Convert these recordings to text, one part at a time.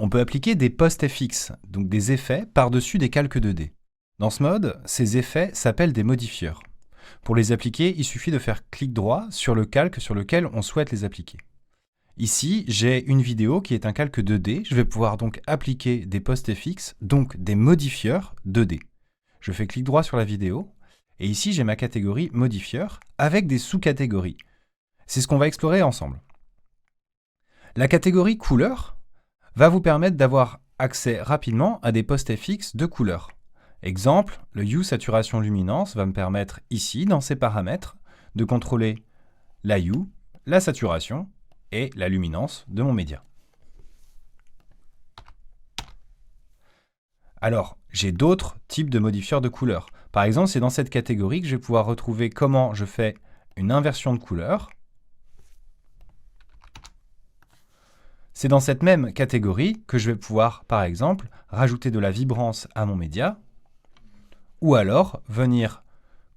On peut appliquer des post-FX, donc des effets par-dessus des calques 2D. Dans ce mode, ces effets s'appellent des modifieurs. Pour les appliquer, il suffit de faire clic droit sur le calque sur lequel on souhaite les appliquer. Ici, j'ai une vidéo qui est un calque 2D. Je vais pouvoir donc appliquer des post-FX, donc des modifieurs 2D. Je fais clic droit sur la vidéo, et ici j'ai ma catégorie modifieurs avec des sous-catégories. C'est ce qu'on va explorer ensemble. La catégorie couleur va vous permettre d'avoir accès rapidement à des post-FX de couleur. Exemple, le Hue Saturation Luminance va me permettre ici, dans ces paramètres, de contrôler la Hue, la saturation et la luminance de mon média. Alors, j'ai d'autres types de modifieurs de couleur. Par exemple, c'est dans cette catégorie que je vais pouvoir retrouver comment je fais une inversion de couleur. C'est dans cette même catégorie que je vais pouvoir, par exemple, rajouter de la vibrance à mon média, ou alors venir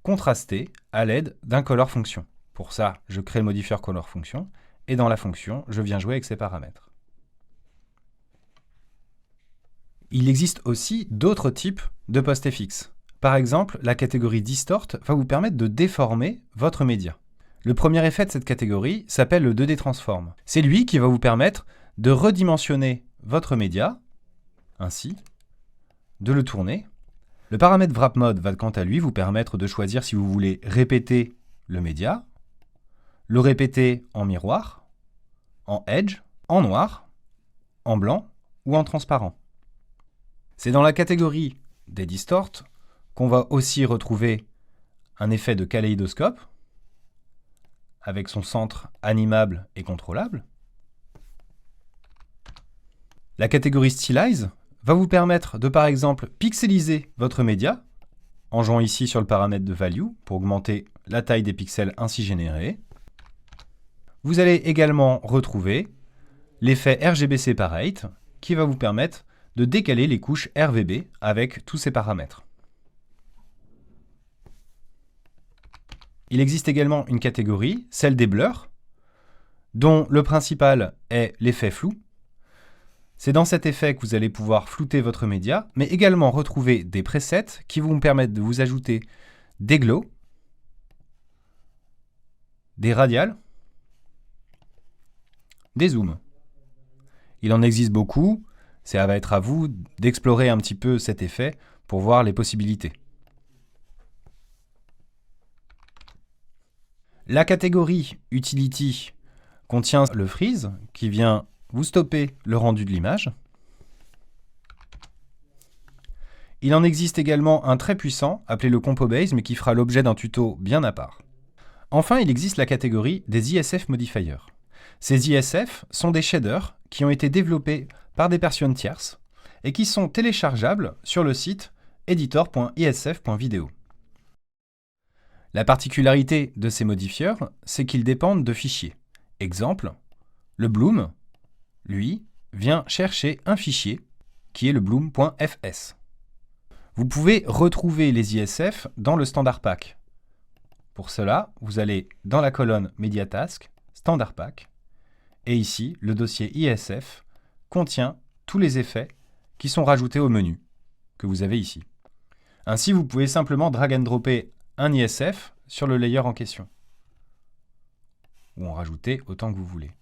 contraster à l'aide d'un color function. Pour ça, je crée le modifieur color function, et dans la fonction, je viens jouer avec ces paramètres. Il existe aussi d'autres types de post-FX. Par exemple, la catégorie Distort va vous permettre de déformer votre média. Le premier effet de cette catégorie s'appelle le 2D Transform. C'est lui qui va vous permettre de redimensionner votre média, ainsi, de le tourner. Le paramètre Wrap Mode va quant à lui vous permettre de choisir si vous voulez répéter le média, le répéter en miroir, en edge, en noir, en blanc ou en transparent. C'est dans la catégorie des Distort qu'on va aussi retrouver un effet de kaléidoscope avec son centre animable et contrôlable. La catégorie Stylize va vous permettre de, par exemple, pixeliser votre média en jouant ici sur le paramètre de Value pour augmenter la taille des pixels ainsi générés. Vous allez également retrouver l'effet RGB Separate qui va vous permettre de décaler les couches RVB avec tous ces paramètres. Il existe également une catégorie, celle des blurs, dont le principal est l'effet flou. C'est dans cet effet que vous allez pouvoir flouter votre média, mais également retrouver des presets qui vont vous permettre de vous ajouter des glows, des radials, des zooms. Il en existe beaucoup, ça va être à vous d'explorer un petit peu cet effet pour voir les possibilités. La catégorie Utility contient le freeze qui vient vous stopper le rendu de l'image. Il en existe également un très puissant appelé le CompoBase mais qui fera l'objet d'un tuto bien à part. Enfin, il existe la catégorie des ISF Modifiers. Ces ISF sont des shaders qui ont été développés par des personnes tierces et qui sont téléchargeables sur le site editor.isf.video. La particularité de ces modifieurs, c'est qu'ils dépendent de fichiers. Exemple, le Bloom, lui, vient chercher un fichier qui est le bloom.fs. Vous pouvez retrouver les ISF dans le Standard Pack. Pour cela, vous allez dans la colonne Media Task, Standard Pack, et ici, le dossier ISF contient tous les effets qui sont rajoutés au menu que vous avez ici. Ainsi, vous pouvez simplement drag and dropper un ISF sur le layer en question, ou en rajouter autant que vous voulez.